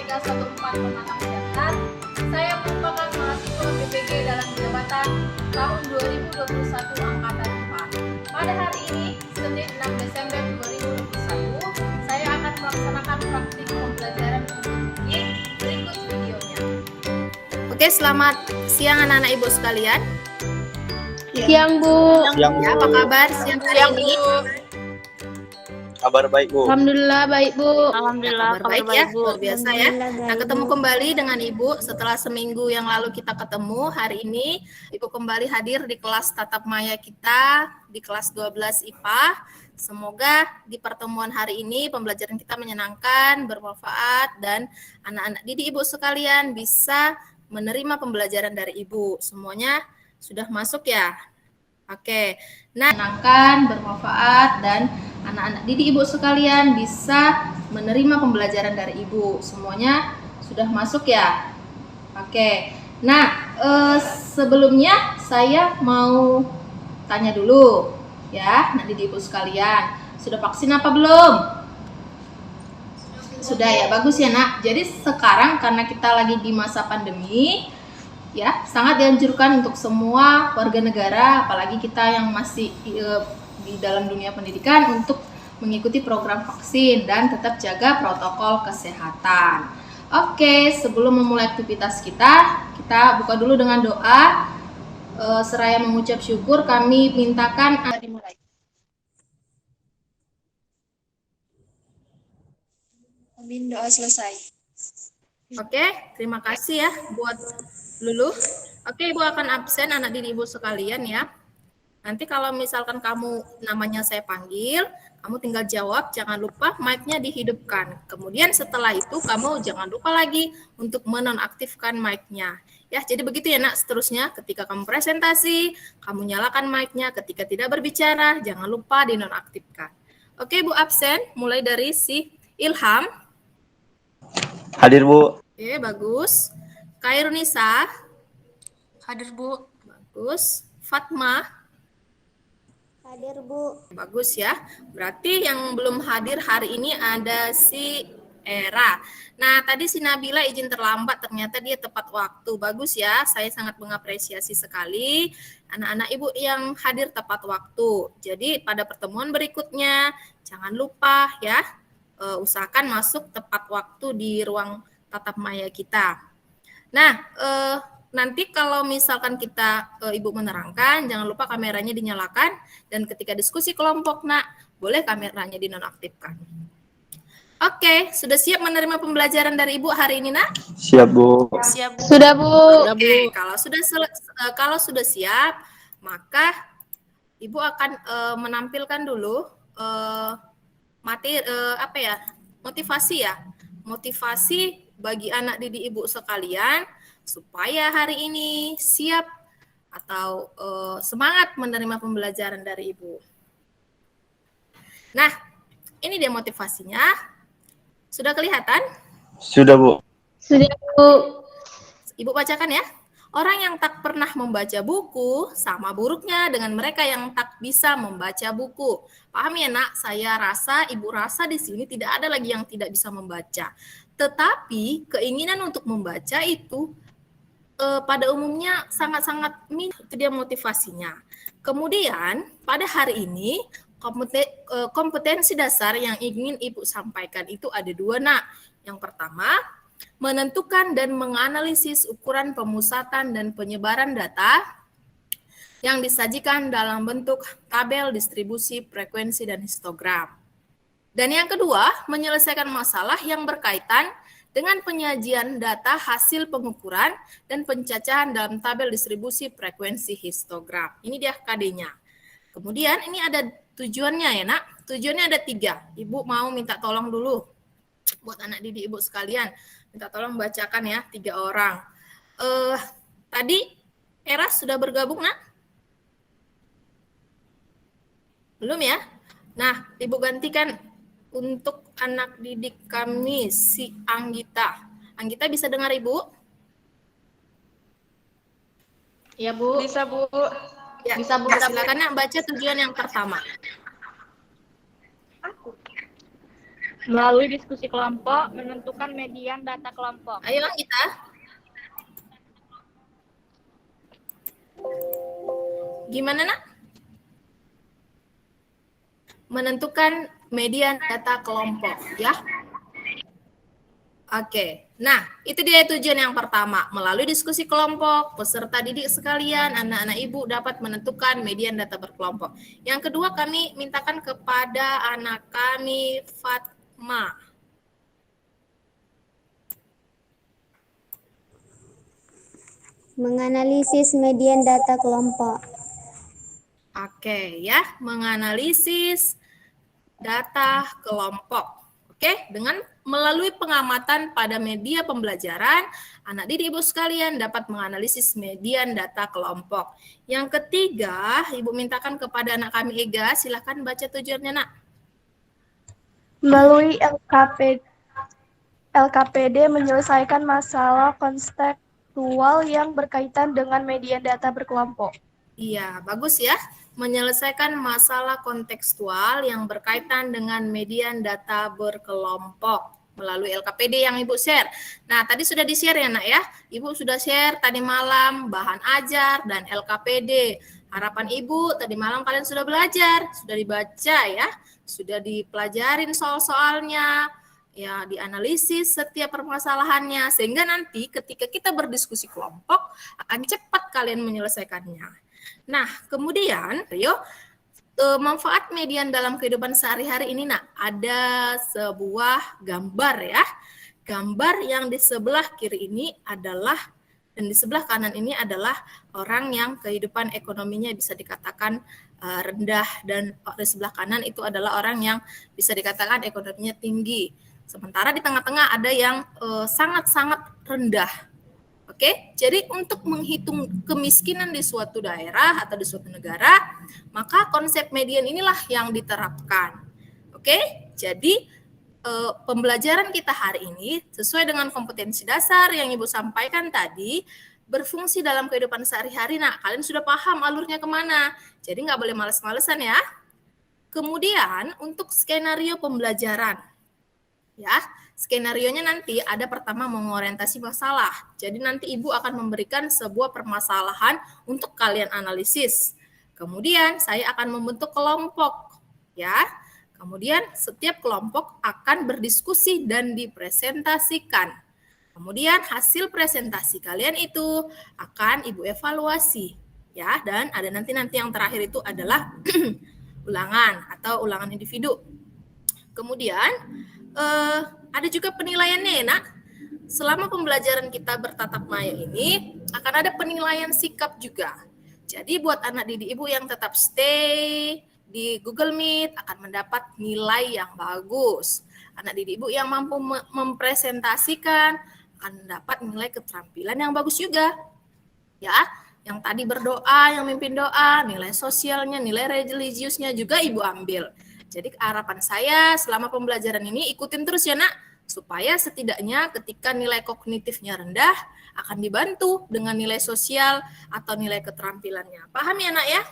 314 Pematang Siantar. Saya merupakan mahasiswa BPG dalam jabatan tahun 2021 angkatan 4. Pada hari ini, Senin 6 Desember 2021, saya akan melaksanakan praktik pembelajaran ini. Berikut videonya. Oke, selamat siang anak-anak ibu sekalian. Siang, Bu. Siang, Bu. Ya, apa kabar siang hari ini? Kabar baik, Bu. Alhamdulillah baik, Bu. Alhamdulillah, kabar baik ya, luar biasa ya. Nah, ketemu kembali dengan Ibu setelah seminggu yang lalu kita ketemu. Hari ini Ibu kembali hadir di kelas tatap maya kita di kelas 12 IPA. Semoga di pertemuan hari ini pembelajaran kita menyenangkan, bermanfaat, dan anak-anak didik Ibu sekalian bisa menerima pembelajaran dari Ibu. Semuanya sudah masuk ya? Oke, nah menyenangkan, bermanfaat, dan anak-anak didik ibu sekalian bisa menerima pembelajaran dari ibu. Semuanya sudah masuk ya? Oke, nah sebelumnya saya mau tanya dulu ya, anak didik ibu sekalian, sudah vaksin apa belum? Sudah ya, bagus ya nak. Jadi sekarang karena kita lagi di masa pandemi, ya, sangat dianjurkan untuk semua warga negara, apalagi kita yang masih di dalam dunia pendidikan, untuk mengikuti program vaksin dan tetap jaga protokol kesehatan. Oke, sebelum memulai aktivitas kita buka dulu dengan doa. Seraya mengucap syukur, kami mintakan dimulai. Amin, doa selesai. Oke, terima kasih ya buat Lulu. Oke, Ibu akan absen anak didik Ibu sekalian ya. Nanti kalau misalkan kamu namanya saya panggil, kamu tinggal jawab, jangan lupa mic-nya dihidupkan. Kemudian setelah itu kamu jangan lupa lagi untuk menonaktifkan mic-nya. Ya, jadi begitu ya nak, seterusnya ketika kamu presentasi, kamu nyalakan mic-nya, ketika tidak berbicara, jangan lupa dinonaktifkan. Oke, Bu absen, mulai dari si Ilham. Hadir, Bu. Oke, bagus. Kairunisa. Hadir, Bu. Bagus. Fatma. Hadir, Bu. Bagus ya. Berarti yang belum hadir hari ini ada si Era. Nah, tadi si Nabila izin terlambat, ternyata dia tepat waktu. Bagus ya, saya sangat mengapresiasi sekali anak-anak ibu yang hadir tepat waktu. Jadi pada pertemuan berikutnya, jangan lupa ya, usahakan masuk tepat waktu di ruang tatap maya kita. Nah, nanti kalau misalkan kita Ibu menerangkan, jangan lupa kameranya dinyalakan, dan ketika diskusi kelompok nak, boleh kameranya dinonaktifkan. Oke, sudah siap menerima pembelajaran dari Ibu hari ini nak? Siap, Bu. Siap, Bu. Sudah, Bu. Oke, kalau sudah siap, maka Ibu akan menampilkan dulu motivasi ya. Motivasi bagi anak didik Ibu sekalian supaya hari ini siap atau semangat menerima pembelajaran dari Ibu. Nah, ini dia motivasinya. Sudah kelihatan? Sudah, Bu. Sudah, Bu. Ibu bacakan ya. Orang yang tak pernah membaca buku sama buruknya dengan mereka yang tak bisa membaca buku. Paham ya nak? Saya rasa, Ibu rasa di sini tidak ada lagi yang tidak bisa membaca. Tetapi keinginan untuk membaca itu pada umumnya sangat-sangat minim. Itu dia motivasinya. Kemudian pada hari ini kompetensi dasar yang ingin Ibu sampaikan itu ada dua nak. Yang pertama, menentukan dan menganalisis ukuran pemusatan dan penyebaran data yang disajikan dalam bentuk tabel distribusi frekuensi dan histogram. Dan yang kedua, menyelesaikan masalah yang berkaitan dengan penyajian data hasil pengukuran dan pencacahan dalam tabel distribusi frekuensi histogram. Ini dia KD-nya. Kemudian ini ada tujuannya ya nak. Tujuannya ada 3. Ibu mau minta tolong dulu buat anak didik Ibu sekalian. Minta tolong bacakan ya 3 orang. Tadi Era sudah bergabung nak? Belum ya? Nah, Ibu gantikan untuk anak didik kami si Anggita. Anggita bisa dengar Ibu? Ya, Bu. Bisa, Bu. Ya, bisa Bu. Silakan nak baca tujuan yang pertama. Melalui diskusi kelompok, menentukan median data kelompok. Ayo kita. Gimana nak? Menentukan median data kelompok, ya. Oke, nah itu dia tujuan yang pertama. Melalui diskusi kelompok, peserta didik sekalian, anak-anak ibu dapat menentukan median data berkelompok. Yang kedua, kami mintakan kepada anak kami, Fatma. Menganalisis median data kelompok. Oke, ya, menganalisis data kelompok. Oke, dengan melalui pengamatan pada media pembelajaran, anak didik ibu sekalian dapat menganalisis median data kelompok. Yang ketiga, ibu mintakan kepada anak kami Ega, silakan baca tujuannya nak. Melalui LKPD menyelesaikan masalah konseptual yang berkaitan dengan median data berkelompok. Iya, bagus ya. Menyelesaikan masalah kontekstual yang berkaitan dengan median data berkelompok melalui LKPD yang Ibu share. Nah, tadi sudah di-share ya, Nak ya. Ibu sudah share tadi malam bahan ajar dan LKPD. Harapan Ibu tadi malam kalian sudah belajar, sudah dibaca ya, sudah dipelajarin soal-soalnya, ya dianalisis setiap permasalahannya, sehingga nanti ketika kita berdiskusi kelompok akan cepat kalian menyelesaikannya. Nah, kemudian, yuk, manfaat median dalam kehidupan sehari-hari ini, nak, ada sebuah gambar ya. Gambar yang di sebelah kiri ini adalah, dan di sebelah kanan ini adalah orang yang kehidupan ekonominya bisa dikatakan rendah, dan di sebelah kanan itu adalah orang yang bisa dikatakan ekonominya tinggi. Sementara di tengah-tengah ada yang sangat-sangat rendah. Oke, jadi untuk menghitung kemiskinan di suatu daerah atau di suatu negara, maka konsep median inilah yang diterapkan. Oke, jadi pembelajaran kita hari ini sesuai dengan kompetensi dasar yang Ibu sampaikan tadi, berfungsi dalam kehidupan sehari-hari. Nah, kalian sudah paham alurnya kemana, jadi nggak boleh males-malesan ya. Kemudian untuk skenario pembelajaran, ya. Skenarionya nanti ada pertama mengorientasi masalah. Jadi nanti Ibu akan memberikan sebuah permasalahan untuk kalian analisis. Kemudian saya akan membentuk kelompok, ya. Kemudian setiap kelompok akan berdiskusi dan dipresentasikan. Kemudian hasil presentasi kalian itu akan Ibu evaluasi, ya. Dan ada nanti yang terakhir itu adalah ulangan atau ulangan individu. Kemudian ada juga penilaiannya ya, nak. Selama pembelajaran kita bertatap maya ini akan ada penilaian sikap juga. Jadi buat anak didik Ibu yang tetap stay di Google Meet akan mendapat nilai yang bagus. Anak didik Ibu yang mampu mempresentasikan akan mendapat nilai keterampilan yang bagus juga. Ya, yang tadi berdoa, yang mimpin doa, nilai sosialnya, nilai religiusnya juga Ibu ambil. Jadi harapan saya selama pembelajaran ini ikutin terus ya, nak, supaya setidaknya ketika nilai kognitifnya rendah akan dibantu dengan nilai sosial atau nilai keterampilannya. Paham ya, nak ya?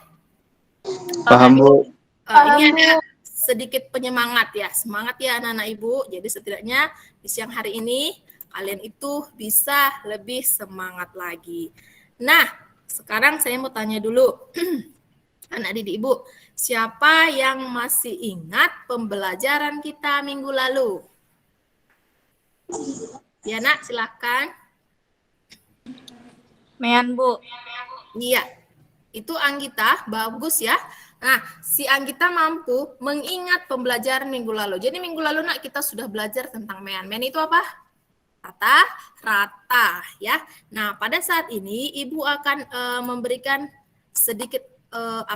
Paham, Bu. Ini ada sedikit penyemangat ya, semangat ya anak-anak Ibu. Jadi setidaknya di siang hari ini kalian itu bisa lebih semangat lagi. Nah, sekarang saya mau tanya dulu. Anak didik Ibu, siapa yang masih ingat pembelajaran kita minggu lalu? Ya, nak, silakan. Mean, Bu. Iya, itu Anggita, bagus ya. Nah, si Anggita mampu mengingat pembelajaran minggu lalu. Jadi minggu lalu, nak, kita sudah belajar tentang mean. Mean itu apa? Rata, ya. Nah, pada saat ini Ibu akan memberikan sedikit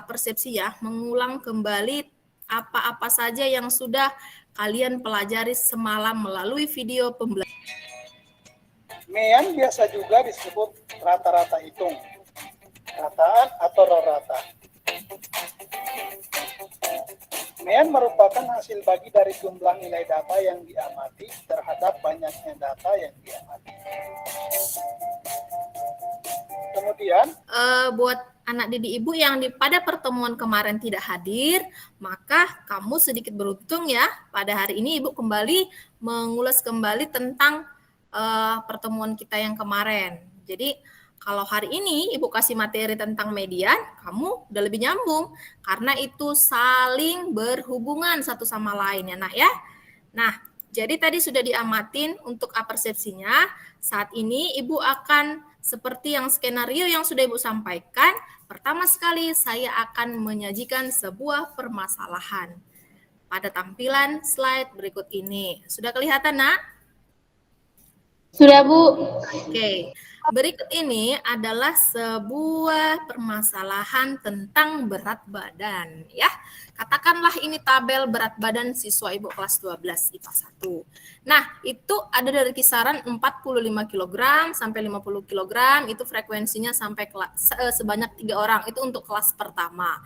persepsi ya, mengulang kembali apa-apa saja yang sudah kalian pelajari semalam melalui video pembelajaran. Mean biasa juga disebut rata-rata hitung, rataan atau rata. Mean merupakan hasil bagi dari jumlah nilai data yang diamati terhadap banyaknya data yang diamati. Kemudian Buat anak didik Ibu yang pada pertemuan kemarin tidak hadir, maka kamu sedikit beruntung ya. Pada hari ini Ibu kembali mengulas kembali tentang pertemuan kita yang kemarin. Jadi kalau hari ini Ibu kasih materi tentang median, kamu udah lebih nyambung karena itu saling berhubungan satu sama lain ya, Nak ya. Nah, jadi tadi sudah diamatin untuk apersepsinya. Saat ini Ibu akan seperti yang skenario yang sudah Ibu sampaikan. Pertama sekali saya akan menyajikan sebuah permasalahan pada tampilan slide berikut ini. Sudah kelihatan, Nak? Sudah, Bu. Oke, berikut ini adalah sebuah permasalahan tentang berat badan ya. Katakanlah ini tabel berat badan siswa Ibu kelas 12 IPA 1. Nah, itu ada dari kisaran 45 kg sampai 50 kg, itu frekuensinya sampai sebanyak 3 orang, itu untuk kelas pertama.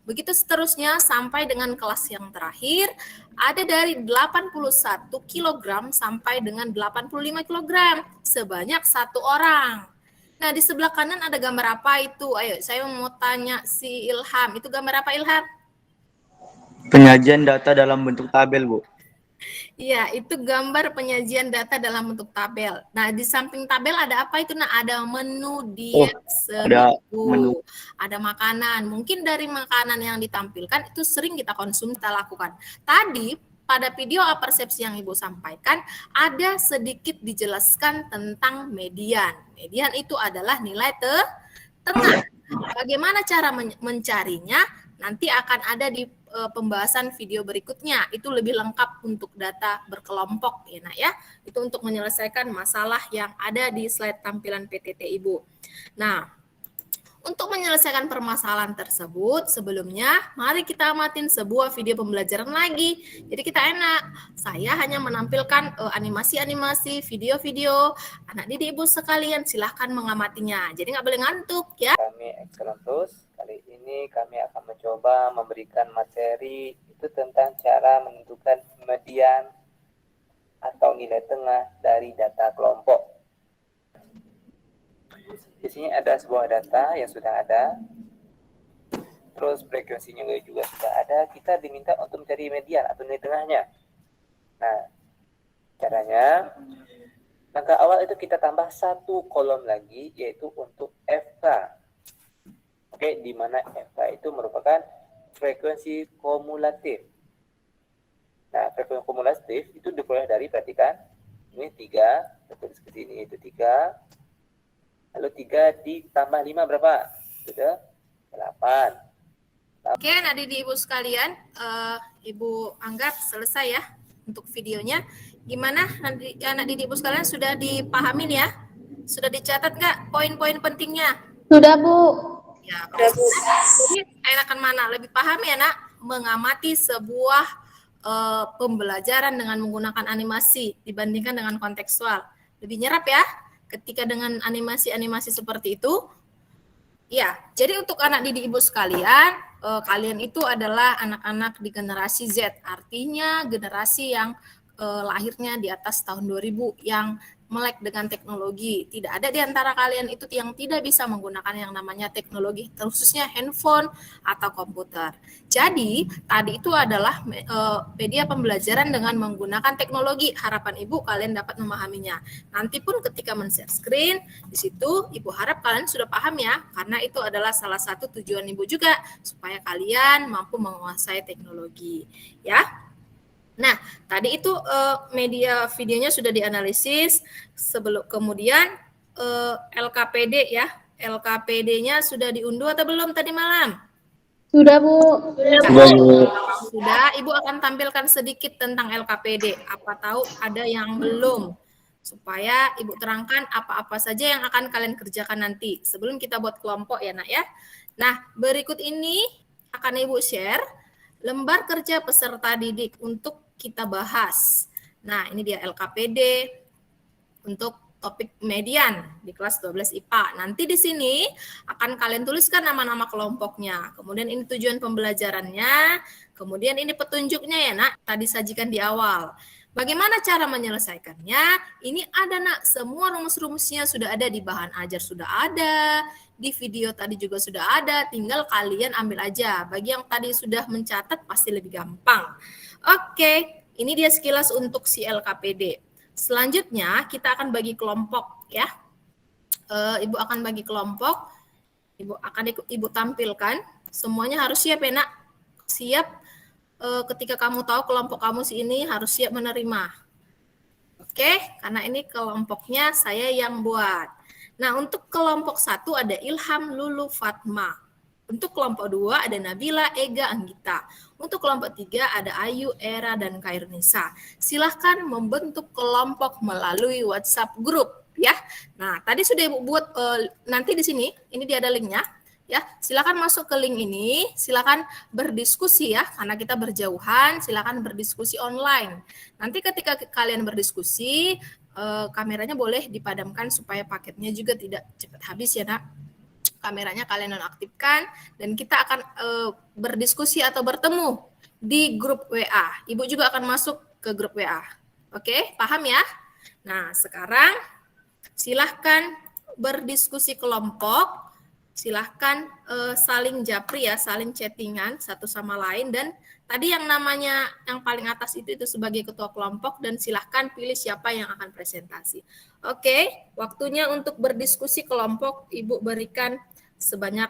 Begitu seterusnya sampai dengan kelas yang terakhir, ada dari 81 kg sampai dengan 85 kg, sebanyak 1 orang. Nah, di sebelah kanan ada gambar apa itu? Ayo, saya mau tanya si Ilham. Itu gambar apa, Ilham? Penyajian data dalam bentuk tabel, Bu. Iya, itu gambar penyajian data dalam bentuk tabel. Nah, di samping tabel ada apa itu? Nah, ada menu diet ada seminggu. menu. Ada makanan. Mungkin dari makanan yang ditampilkan itu sering kita konsumsi, kita lakukan. Tadi pada video apersepsi yang Ibu sampaikan, ada sedikit dijelaskan tentang median. Median itu adalah nilai tengah. Bagaimana cara mencarinya? Nanti akan ada di pembahasan video berikutnya. Itu lebih lengkap untuk data berkelompok ya, Nak ya. Itu untuk menyelesaikan masalah yang ada di slide tampilan PTT Ibu. Nah, untuk menyelesaikan permasalahan tersebut, sebelumnya mari kita amatin sebuah video pembelajaran lagi. Jadi kita enak. Saya hanya menampilkan animasi-animasi, video-video. Anak didik Ibu sekalian silahkan mengamatinya. Jadi nggak boleh ngantuk ya. Kami Excelentus, kali ini kami akan mencoba memberikan materi itu tentang cara menentukan median atau nilai tengah dari data kelompok. Di sini ada sebuah data yang sudah ada, terus frekuensinya juga sudah ada. Kita diminta untuk mencari median atau nilai tengahnya. Nah, caranya, langkah awal itu kita tambah satu kolom lagi, yaitu untuk FK. Oke, di mana FK itu merupakan frekuensi kumulatif. Nah, frekuensi kumulatif itu diperoleh dari, perhatikan, ini 3, terus ke sini itu 3. Lalu 3 ditambah 5 berapa? Sudah 8. Oke, anak didik Ibu sekalian, Ibu anggap selesai ya untuk videonya. Gimana anak didik Ibu sekalian, sudah dipahamin ya? Sudah dicatat nggak poin-poin pentingnya? Sudah, Bu. Ya, jadi enakan mana? Lebih paham ya, Nak? Mengamati sebuah pembelajaran dengan menggunakan animasi dibandingkan dengan kontekstual. Lebih nyerap ya? Ketika dengan animasi-animasi seperti itu, ya, jadi untuk anak didik Ibu sekalian, kalian itu adalah anak-anak di generasi Z, artinya generasi yang lahirnya di atas tahun 2000, yang melek dengan teknologi. Tidak ada di antara kalian itu yang tidak bisa menggunakan yang namanya teknologi, khususnya handphone atau komputer. Jadi, tadi itu adalah media pembelajaran dengan menggunakan teknologi. Harapan Ibu kalian dapat memahaminya. Nanti pun ketika men-share screen, di situ Ibu harap kalian sudah paham ya, karena itu adalah salah satu tujuan Ibu juga, supaya kalian mampu menguasai teknologi. Ya. Nah, tadi itu media videonya sudah dianalisis, kemudian LKPD ya, LKPD-nya sudah diunduh atau belum tadi malam? Sudah, Bu. Sudah, Ibu akan tampilkan sedikit tentang LKPD. Apa tahu ada yang belum, supaya Ibu terangkan apa-apa saja yang akan kalian kerjakan nanti sebelum kita buat kelompok ya, Nak ya. Nah, berikut ini akan Ibu share lembar kerja peserta didik untuk kita bahas. Nah, ini dia LKPD untuk topik median di kelas 12 IPA. Nanti di sini akan kalian tuliskan nama-nama kelompoknya. Kemudian ini tujuan pembelajarannya. Kemudian ini petunjuknya ya, Nak. Tadi sajikan di awal. Bagaimana cara menyelesaikannya? Ini ada nak, semua rumus-rumusnya sudah ada di bahan ajar, sudah ada, di video tadi juga sudah ada, tinggal kalian ambil aja. Bagi yang tadi sudah mencatat pasti lebih gampang. Oke, ini dia sekilas untuk si LKPD. Selanjutnya kita akan bagi kelompok ya. Ibu akan bagi kelompok, Ibu tampilkan. Semuanya harus siap ya nak, siap. Ketika kamu tahu kelompok kamu ini harus siap menerima. Oke, karena ini kelompoknya saya yang buat. Nah, untuk kelompok 1 ada Ilham, Lulu, Fatma. Untuk kelompok 2 ada Nabila, Ega, Anggita. Untuk kelompok 3 ada Ayu, Era, dan Kairunisa. Silahkan membentuk kelompok melalui WhatsApp grup ya. Nah, tadi sudah Ibu buat nanti di sini, ini dia ada linknya. Ya, silakan masuk ke link ini, silakan berdiskusi ya, karena kita berjauhan, silakan berdiskusi online. Nanti ketika kalian berdiskusi, kameranya boleh dipadamkan supaya paketnya juga tidak cepat habis ya nak. Kameranya kalian nonaktifkan dan kita akan berdiskusi atau bertemu di grup WA. Ibu juga akan masuk ke grup WA. Oke, paham ya? Nah, sekarang silahkan berdiskusi kelompok. Silahkan saling japri ya, saling chattingan satu sama lain. Dan tadi yang namanya yang paling atas itu sebagai ketua kelompok dan silahkan pilih siapa yang akan presentasi. Oke, waktunya untuk berdiskusi kelompok Ibu berikan sebanyak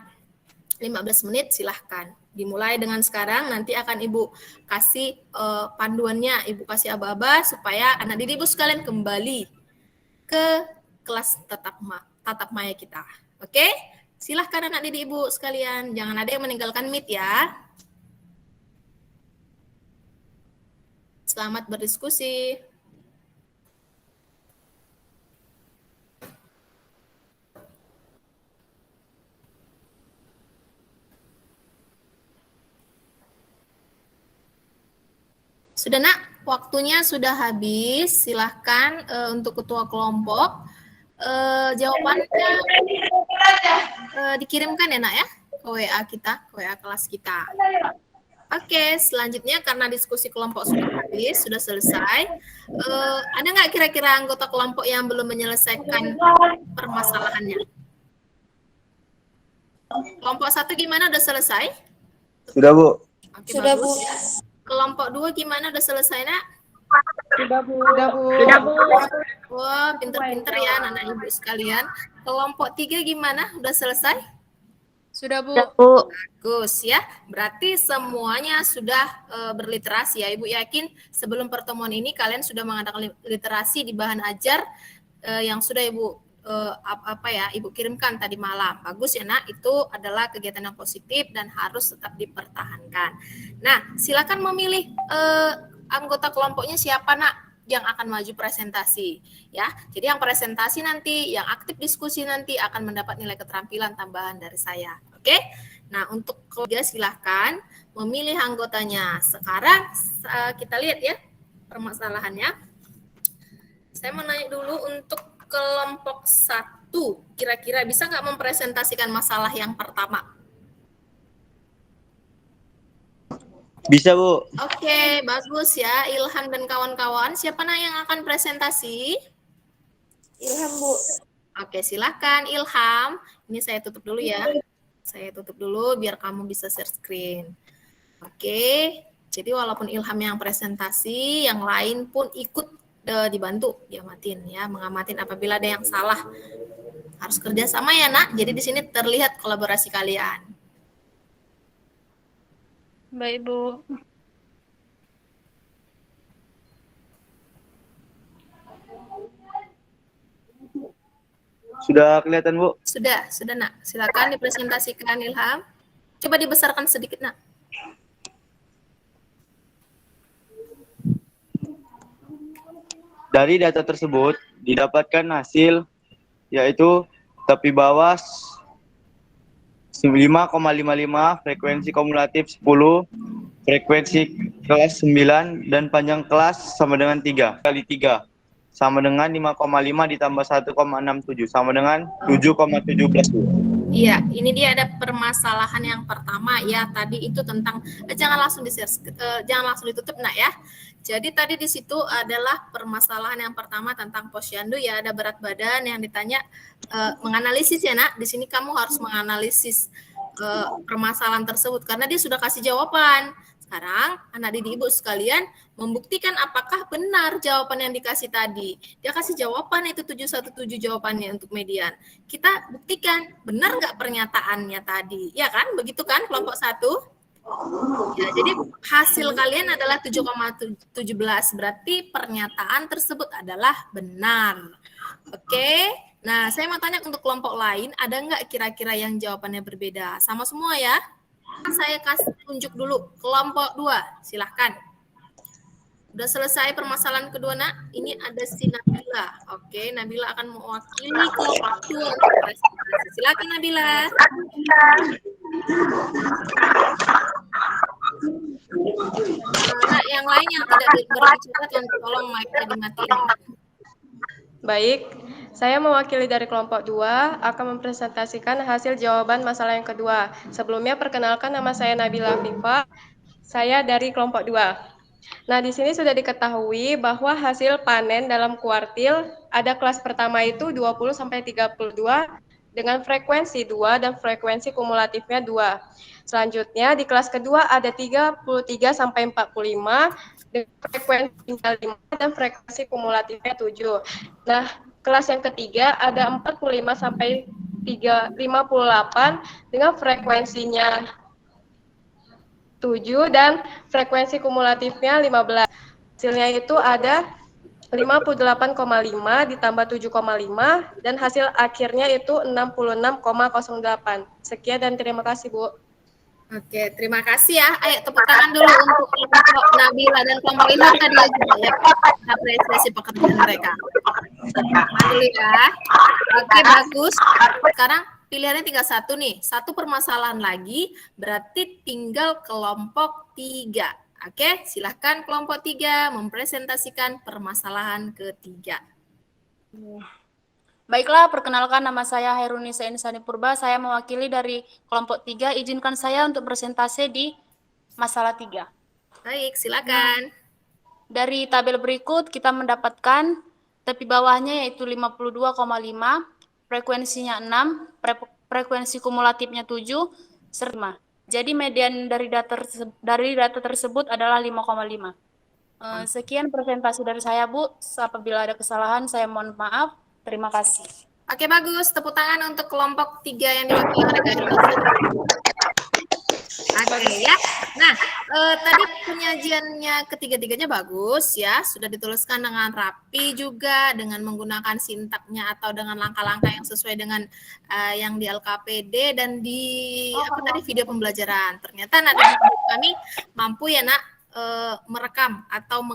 15 menit, silahkan. Dimulai dengan sekarang, nanti akan Ibu kasih panduannya, Ibu kasih aba-aba supaya anak didik Ibu sekalian kembali ke kelas tatap maya kita. Oke? Silahkan anak didik Ibu sekalian, jangan ada yang meninggalkan Meet ya. Selamat berdiskusi. Sudah nak, waktunya sudah habis. Silahkan untuk ketua kelompok. Jawabannya dikirimkan ya nak ya ke WA kita, ke WA kelas kita. Oke, selanjutnya karena diskusi kelompok sudah habis, sudah selesai, ada nggak kira-kira anggota kelompok yang belum menyelesaikan permasalahannya? Kelompok 1 gimana, udah selesai? Sudah, Bu. Oke, sudah bagus. Bu. Kelompok 2 gimana, udah selesai nak? Sudah Bu. Sudah Bu. Wah, pinter-pinter ya anak-anak Ibu sekalian. Kelompok 3 gimana? Udah selesai? Sudah Bu. Bagus ya. Berarti semuanya sudah berliterasi ya. Ibu yakin sebelum pertemuan ini kalian sudah mengadakan literasi di bahan ajar yang sudah Ibu Ibu kirimkan tadi malam. Bagus ya nak, itu adalah kegiatan yang positif dan harus tetap dipertahankan. Nah, silakan memilih anggota kelompoknya siapa nak yang akan maju presentasi ya. Jadi yang presentasi nanti, yang aktif diskusi nanti akan mendapat nilai keterampilan tambahan dari saya. Oke? Nah, untuk keluarga silahkan memilih anggotanya. Sekarang kita lihat ya permasalahannya. Saya mau nanya dulu untuk kelompok 1, kira-kira bisa nggak mempresentasikan masalah yang pertama? Bisa, Bu. Oke, bagus ya. Ilham dan kawan-kawan, siapa yang akan presentasi? Ilham, Bu. Oke, silakan Ilham. Ini saya tutup dulu ya. Saya tutup dulu biar kamu bisa share screen. Oke, jadi walaupun Ilham yang presentasi, yang lain pun ikut dibantu diamatin ya, mengamatin apabila ada yang salah. Harus kerjasama ya nak. Jadi di sini terlihat kolaborasi kalian. Baik Bu. Sudah kelihatan, Bu? Sudah nak. Silakan dipresentasikan Ilham. Coba dibesarkan sedikit nak. Dari data tersebut didapatkan hasil yaitu tepi bawah 5,55, frekuensi kumulatif 10, frekuensi kelas 9, dan panjang kelas sama dengan 3 kali 3. Sama dengan 5,5 ditambah 1,67, sama dengan 7,17. Iya, ini dia ada permasalahan yang pertama ya. Tadi itu tentang jangan langsung jangan langsung ditutup nak ya. Jadi tadi di situ adalah permasalahan yang pertama tentang posyandu ya, ada berat badan yang ditanya menganalisis ya nak. Di sini kamu harus menganalisis permasalahan tersebut karena dia sudah kasih jawaban. Sekarang anak didik ibu sekalian membuktikan apakah benar jawaban yang dikasih tadi. Dia kasih jawaban itu 717 jawabannya untuk median. Kita buktikan benar nggak pernyataannya tadi, ya kan? Begitu kan kelompok 1? Ya, jadi hasil kalian adalah 7,17, berarti pernyataan tersebut adalah benar. Oke, nah saya mau tanya untuk kelompok lain, ada nggak kira-kira yang jawabannya berbeda? Sama semua ya? Saya kasih tunjuk dulu, kelompok 2, silahkan. Udah selesai permasalahan kedua nak? Ini ada si Nabila. Oke, Nabila akan mewakili kelompok 2 untuk presentasi. Silakan Nabila. Nah, yang lain yang tidak berbicara tolong mic-nya dimatiin. Baik, saya mewakili dari kelompok 2 akan mempresentasikan hasil jawaban masalah yang kedua. Sebelumnya perkenalkan nama saya Nabila Fifa. Saya dari kelompok 2. Nah, di sini sudah diketahui bahwa hasil panen dalam kuartil ada kelas pertama itu 20 sampai 32 dengan frekuensi 2 dan frekuensi kumulatifnya 2. Selanjutnya di kelas kedua ada 33 sampai 45 dengan frekuensi 5 dan frekuensi kumulatifnya 7. Nah, kelas yang ketiga ada 45 sampai 58 dengan frekuensinya 7 dan frekuensi kumulatifnya 15. Hasilnya itu ada 58,5 ditambah 7,5 dan hasil akhirnya itu 66,08. Sekian dan terima kasih, Bu. Oke, terima kasih ya. Ayo tepuk tangan dulu untuk kelompok Nabila dan kelompok Ilham tadi ya juga ya. Apresiasi pekerjaan mereka. Dulu ya. Oke, bagus. Sekarang pilihannya tinggal satu nih. Satu permasalahan lagi, berarti tinggal kelompok 3. Oke, silahkan kelompok 3 mempresentasikan permasalahan ketiga. Baiklah, perkenalkan nama saya Hairunisa Insani Purba. Saya mewakili dari kelompok 3. Izinkan saya untuk presentasi di masalah 3. Baik, silakan. Dari tabel berikut kita mendapatkan tepi bawahnya yaitu 52,5, frekuensinya 6, frekuensi kumulatifnya 7, serta 5. Jadi median dari data tersebut adalah 5,5. Sekian presentasi dari saya, Bu. Apabila ada kesalahan, saya mohon maaf. Terima kasih. Oke, bagus. Tepuk tangan untuk kelompok 3 yang diwakili oleh Kak Indonesia. Oke ya. Nah, tadi penyajiannya ketiga-tiganya bagus ya. Sudah dituliskan dengan rapi juga, dengan menggunakan sintaknya atau dengan langkah-langkah yang sesuai dengan yang di LKPD dan di video pembelajaran. Ternyata anak didik kami mampu ya nak merekam atau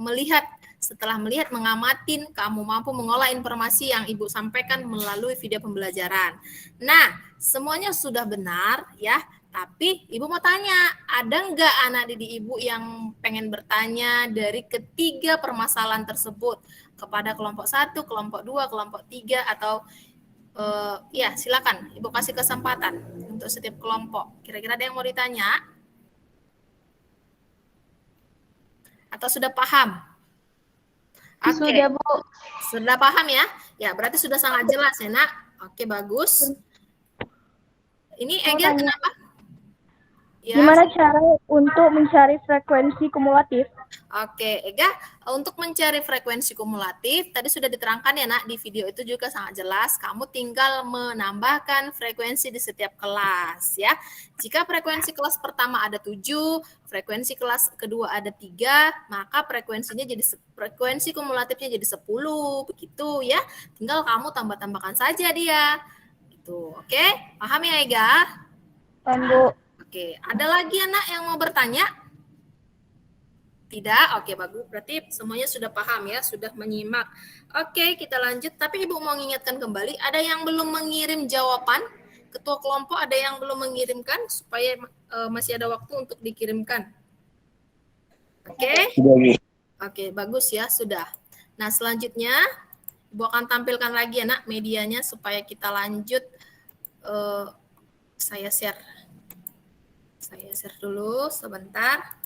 melihat. Setelah melihat, mengamatin, kamu mampu mengolah informasi yang Ibu sampaikan melalui video pembelajaran. Nah, semuanya sudah benar ya, tapi Ibu mau tanya, ada nggak anak didik Ibu yang pengen bertanya dari ketiga permasalahan tersebut kepada kelompok 1, kelompok 2, kelompok 3, atau ya silakan Ibu kasih kesempatan untuk setiap kelompok. Kira-kira ada yang mau ditanya? Atau sudah paham? Oke. Sudah, Bu. Sudah paham ya? Ya, berarti sudah sangat jelas ya, Nak. Oke, bagus. Ini Ega kenapa? Ya. Gimana cara untuk mencari frekuensi kumulatif? Oke, Ega, untuk mencari frekuensi kumulatif, tadi sudah diterangkan ya, Nak, di video itu juga sangat jelas. Kamu tinggal menambahkan frekuensi di setiap kelas, ya. Jika frekuensi kelas pertama ada 7, frekuensi kelas kedua ada 3, maka frekuensi kumulatifnya jadi 10, begitu ya. Tinggal kamu tambah-tambahkan saja dia. Gitu, oke? Paham ya, Ega? Paham, Bu. Oke, ada lagi anak yang mau bertanya? Tidak? Oke, bagus. Berarti semuanya sudah paham ya, sudah menyimak. Oke, kita lanjut. Tapi Ibu mau mengingatkan kembali, ada yang belum mengirim jawaban? Ketua kelompok ada yang belum mengirimkan supaya masih ada waktu untuk dikirimkan. Oke? Oke, bagus ya, sudah. Nah, selanjutnya Ibu akan tampilkan lagi ya, Nak, medianya supaya kita lanjut. Saya share dulu sebentar.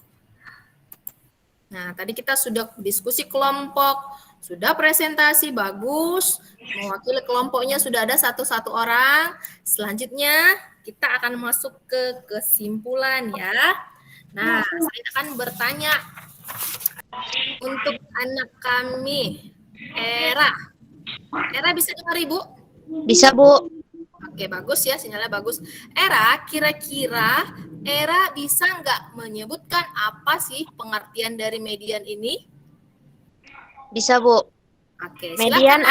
Nah, tadi kita sudah diskusi kelompok, sudah presentasi, bagus. Mewakili kelompoknya sudah ada satu orang. Selanjutnya, kita akan masuk ke kesimpulan ya. Nah, saya akan bertanya untuk anak kami, Era. Era bisa dengar Ibu? Bisa, Bu. Oke, bagus ya, sinyalnya bagus. Era, kira-kira Era bisa nggak menyebutkan apa sih pengertian dari median ini? Bisa, Bu. Oke, Median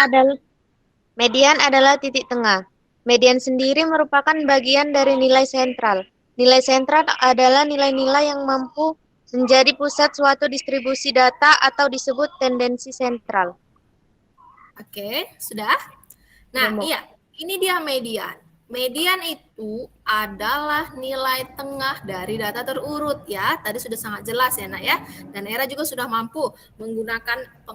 adalah titik tengah. Median sendiri merupakan bagian dari nilai sentral. Nilai sentral adalah nilai-nilai yang mampu menjadi pusat suatu distribusi data atau disebut tendensi sentral. Oke, sudah? Nah, iya, ini dia median. Median itu adalah nilai tengah dari data terurut ya. Tadi sudah sangat jelas ya, Nak ya. Dan Era juga sudah mampu menggunakan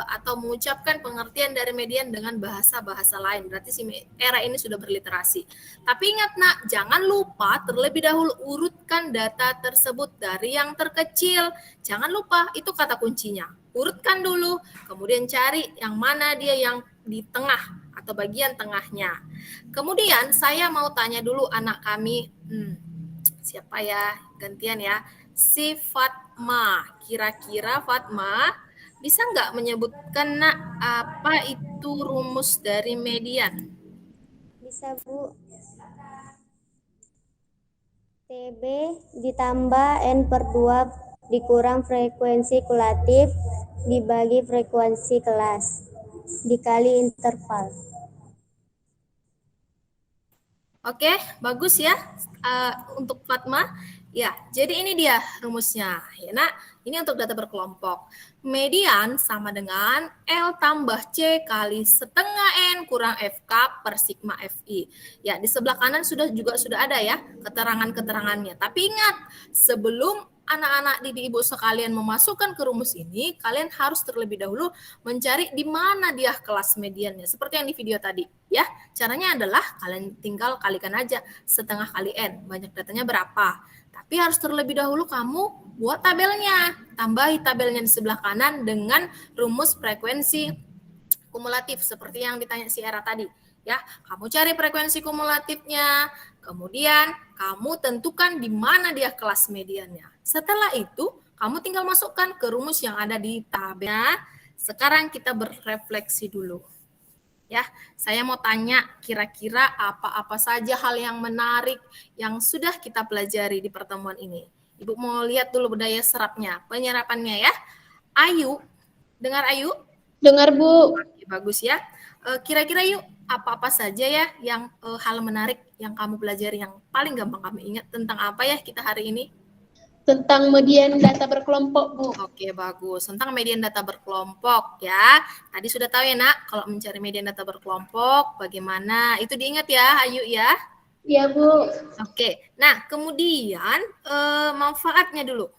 atau mengucapkan pengertian dari median dengan bahasa-bahasa lain. Berarti si Era ini sudah berliterasi. Tapi ingat, Nak, jangan lupa terlebih dahulu urutkan data tersebut dari yang terkecil. Jangan lupa, itu kata kuncinya. Urutkan dulu, kemudian cari yang mana dia yang di tengah atau bagian tengahnya. Kemudian saya mau tanya dulu anak kami, siapa ya? Gantian ya. Si Fatma. Kira-kira Fatma bisa nggak menyebutkan, Nak, apa itu rumus dari median? Bisa, Bu. TB ditambah N per 2 dikurang frekuensi kumulatif dibagi frekuensi kelas dikali interval. Oke, bagus ya untuk Fatma. Ya, jadi ini dia rumusnya. Ya, Nak, ini untuk data berkelompok. Median sama dengan L tambah C kali setengah N kurang FK per sigma FI. Ya, di sebelah kanan sudah ada ya keterangan-keterangannya. Tapi ingat, sebelum anak-anak didik ibu sekalian memasukkan ke rumus ini, kalian harus terlebih dahulu mencari di mana dia kelas mediannya. Seperti yang di video tadi, ya. Caranya adalah kalian tinggal kalikan aja setengah kali N. Banyak datanya berapa. Tapi harus terlebih dahulu kamu buat tabelnya. Tambahi tabelnya di sebelah kanan dengan rumus frekuensi kumulatif seperti yang ditanya si Era tadi. Ya, kamu cari frekuensi kumulatifnya, kemudian kamu tentukan di mana dia kelas mediannya. Setelah itu, kamu tinggal masukkan ke rumus yang ada di tabelnya. Sekarang kita berefleksi dulu. Ya, saya mau tanya kira-kira apa-apa saja hal yang menarik yang sudah kita pelajari di pertemuan ini. Ibu mau lihat dulu budaya serapnya, penyerapannya ya. Ayu, dengar Ayu? Dengar, Bu. Oke, bagus ya. Kira-kira yuk, apa-apa saja ya yang hal menarik yang kamu pelajari yang paling gampang kamu ingat tentang apa ya kita hari ini? Tentang median data berkelompok, Bu. Oke, bagus. Tentang median data berkelompok ya. Tadi sudah tahu ya, Nak, kalau mencari median data berkelompok bagaimana? Itu diingat ya, Ayu ya. Iya, Bu. Oke. Nah, kemudian manfaatnya dulu.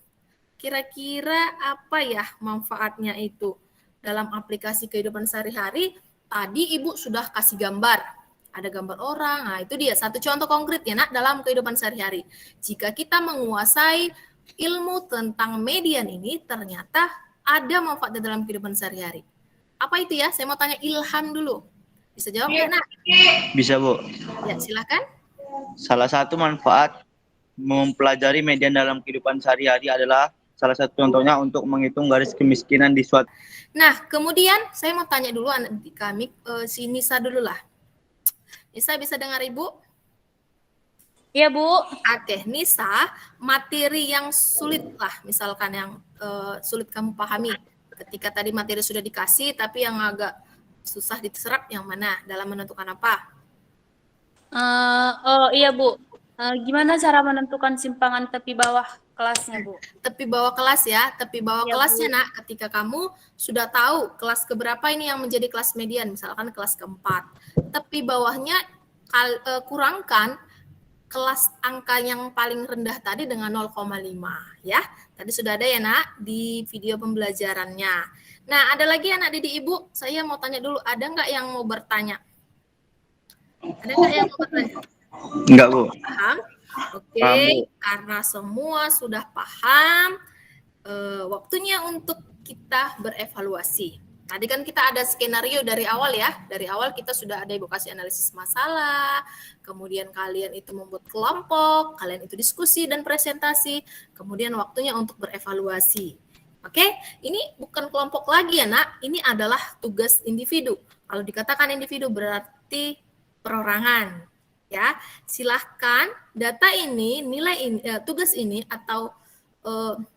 Kira-kira apa ya manfaatnya itu dalam aplikasi kehidupan sehari-hari? Tadi Ibu sudah kasih gambar. Ada gambar orang. Nah, itu dia satu contoh konkret ya, Nak, dalam kehidupan sehari-hari. Jika kita menguasai ilmu tentang median ini, ternyata ada manfaatnya dalam kehidupan sehari-hari. Apa itu ya? Saya mau tanya Ilham dulu. Bisa jawab ya, Nak? Bisa, Bu. Ya, silakan. Salah satu manfaat mempelajari median dalam kehidupan sehari-hari adalah salah satu contohnya untuk menghitung garis kemiskinan di suatu. Nah, kemudian saya mau tanya dulu anak kami, si Nisa dulu lah. Nisa bisa dengar Ibu? Iya, Bu. Oke, Nisa, materi yang sulit lah, misalkan yang sulit kamu pahami. Ketika tadi materi sudah dikasih, tapi yang agak susah diserap yang mana dalam menentukan apa? Iya, Bu. Gimana cara menentukan simpangan tepi bawah kelasnya, Bu? Tepi bawah kelas ya, tepi bawah Ya, kelasnya, Bu. Nak. Ketika kamu sudah tahu kelas keberapa ini yang menjadi kelas median, misalkan kelas keempat. Tepi bawahnya kurangkan kelas angka yang paling rendah tadi dengan 0,5 ya. Tadi sudah ada ya, Nak, di video pembelajarannya. Nah, ada lagi anak didik Ibu, saya mau tanya dulu, ada nggak yang mau bertanya? Ada nggak yang mau bertanya? Enggak, Bu. Paham? Oke, Paham, Bu. karena semua sudah paham, waktunya untuk kita berevaluasi. Tadi kan kita ada skenario dari awal ya. Dari awal kita sudah ada Ibu kasih analisis masalah, kemudian kalian itu membuat kelompok, kalian itu diskusi dan presentasi, kemudian waktunya untuk berevaluasi. Oke, ini bukan kelompok lagi ya nak, ini adalah tugas individu. Kalau dikatakan individu berarti perorangan. Ya, silahkan data ini, nilai ini, tugas ini atau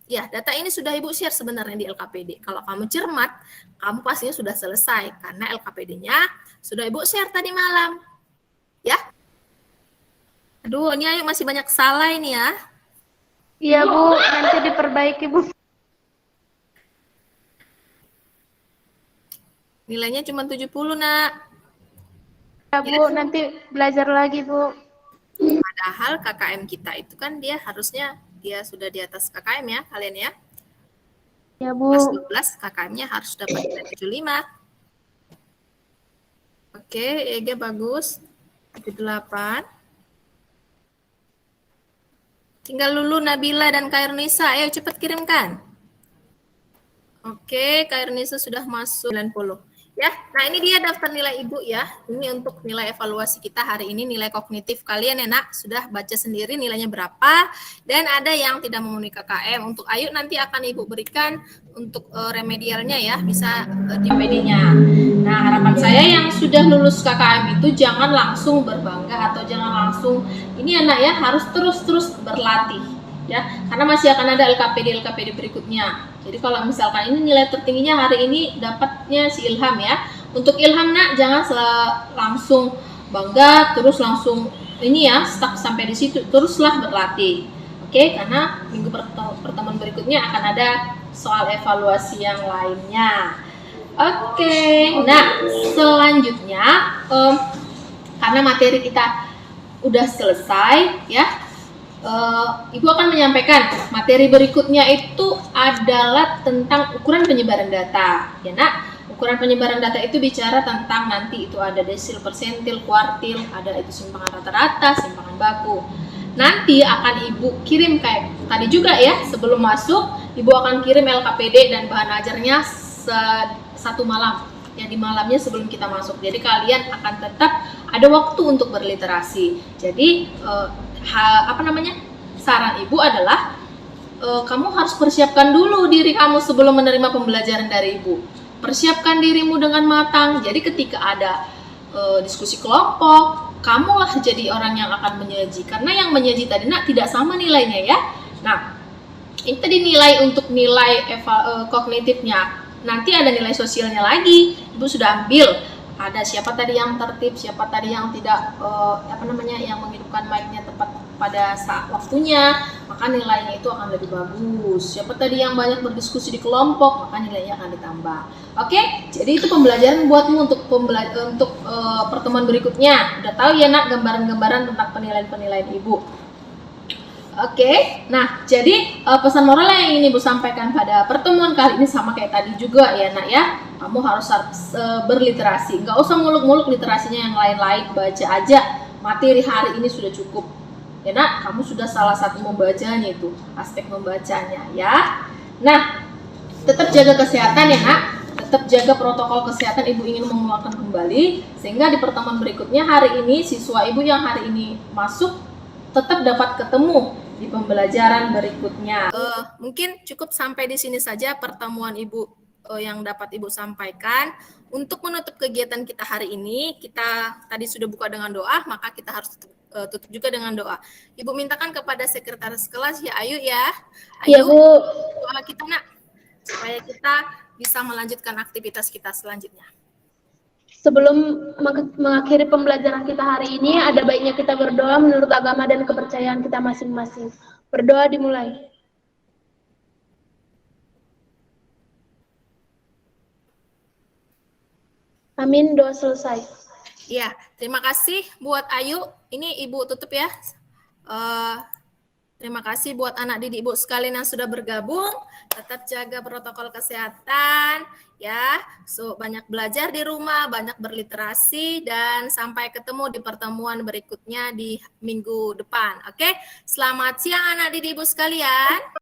ya data ini sudah Ibu share sebenarnya di LKPD. Kalau kamu cermat, kamu pastinya sudah selesai karena LKPD-nya sudah Ibu share tadi malam. Ya. Aduh, ini Ayu masih banyak salah ini ya. Iya Bu, nanti diperbaiki Bu. Nilainya cuma 70 nak. Ya Bu, nanti belajar lagi Bu. Padahal KKM kita itu kan dia harusnya dia sudah di atas KKM ya kalian ya. Ya Bu. Kelas 12 KKM-nya harus dapat nilai 75. Oke, EG bagus. 78. Tinggal Lulu, Nabila, dan Kairnisa. Ayo cepat kirimkan. Oke, Kairnisa sudah masuk 90. Ya, nah ini dia daftar nilai Ibu ya. Ini untuk nilai evaluasi kita hari ini, nilai kognitif kalian ya nak. Sudah baca sendiri nilainya berapa. Dan ada yang tidak memenuhi KKM. Untuk Ayu nanti akan Ibu berikan untuk remedialnya ya, bisa di PD-nya. Nah, harapan saya yang sudah lulus KKM itu jangan langsung berbangga atau jangan langsung, ini anak ya, harus terus-terus berlatih. Ya, karena masih akan ada LKPD berikutnya. Jadi kalau misalkan ini nilai tertingginya hari ini dapatnya si Ilham ya. Untuk Ilham nak jangan langsung bangga terus langsung ini ya stuck sampai di situ, teruslah berlatih. Oke, karena minggu pertemuan berikutnya akan ada soal evaluasi yang lainnya. Oke, nah selanjutnya karena materi kita udah selesai ya. Ibu akan menyampaikan materi berikutnya itu adalah tentang ukuran penyebaran data. Ya nak, ukuran penyebaran data itu bicara tentang nanti itu ada desil, persentil, kuartil, ada itu simpangan rata-rata, simpangan baku. Nanti akan Ibu kirim kayak tadi juga ya, sebelum masuk Ibu akan kirim LKPD dan bahan ajarnya satu malam. Ya di malamnya sebelum kita masuk. Jadi kalian akan tetap ada waktu untuk berliterasi. Jadi saran Ibu adalah kamu harus persiapkan dulu diri kamu sebelum menerima pembelajaran dari Ibu. Persiapkan dirimu dengan matang. Jadi ketika ada diskusi kelompok, kamulah jadi orang yang akan menyaji. Karena yang menyaji tadi nak tidak sama nilainya ya. Nah, ini tadi nilai untuk nilai kognitifnya. Nanti ada nilai sosialnya lagi. Ibu sudah ambil. Ada siapa tadi yang tertib, siapa tadi yang tidak yang menghidupkan mic-nya tepat pada saat waktunya, maka nilainya itu akan lebih bagus. Siapa tadi yang banyak berdiskusi di kelompok, maka nilainya akan ditambah. Oke, jadi itu pembelajaran buatmu untuk pertemuan berikutnya. Udah tahu ya nak gambaran-gambaran tentang penilaian-penilaian Ibu. Oke, nah jadi pesan moral yang ingin Ibu sampaikan pada pertemuan kali ini sama kayak tadi juga ya nak ya. Kamu harus berliterasi, nggak usah muluk-muluk literasinya yang lain-lain, baca aja. Materi hari ini sudah cukup. Ya nak, kamu sudah salah satu membacanya itu, aspek membacanya ya. Nah, tetap jaga kesehatan ya nak, tetap jaga protokol kesehatan. Ibu ingin mengulangi kembali, sehingga di pertemuan berikutnya hari ini, siswa Ibu yang hari ini masuk, tetap dapat ketemu di pembelajaran berikutnya. Mungkin cukup sampai di sini saja pertemuan Ibu yang dapat Ibu sampaikan. Untuk menutup kegiatan kita hari ini, kita tadi sudah buka dengan doa, maka kita harus tutup juga dengan doa. Ibu mintakan kepada sekretaris kelas ya Ayu ya. Ayu, Iya Bu. Doa kita nak, supaya kita bisa melanjutkan aktivitas kita selanjutnya. Sebelum mengakhiri pembelajaran kita hari ini, ada baiknya kita berdoa menurut agama dan kepercayaan kita masing-masing. Berdoa dimulai. Amin, doa selesai. Ya, terima kasih buat Ayu. Ini Ibu tutup ya. Terima kasih buat anak didik Ibu sekalian yang sudah bergabung. Tetap jaga protokol kesehatan ya. So, banyak belajar di rumah, banyak berliterasi, dan sampai ketemu di pertemuan berikutnya di minggu depan. Oke? Selamat siang anak didik Ibu sekalian.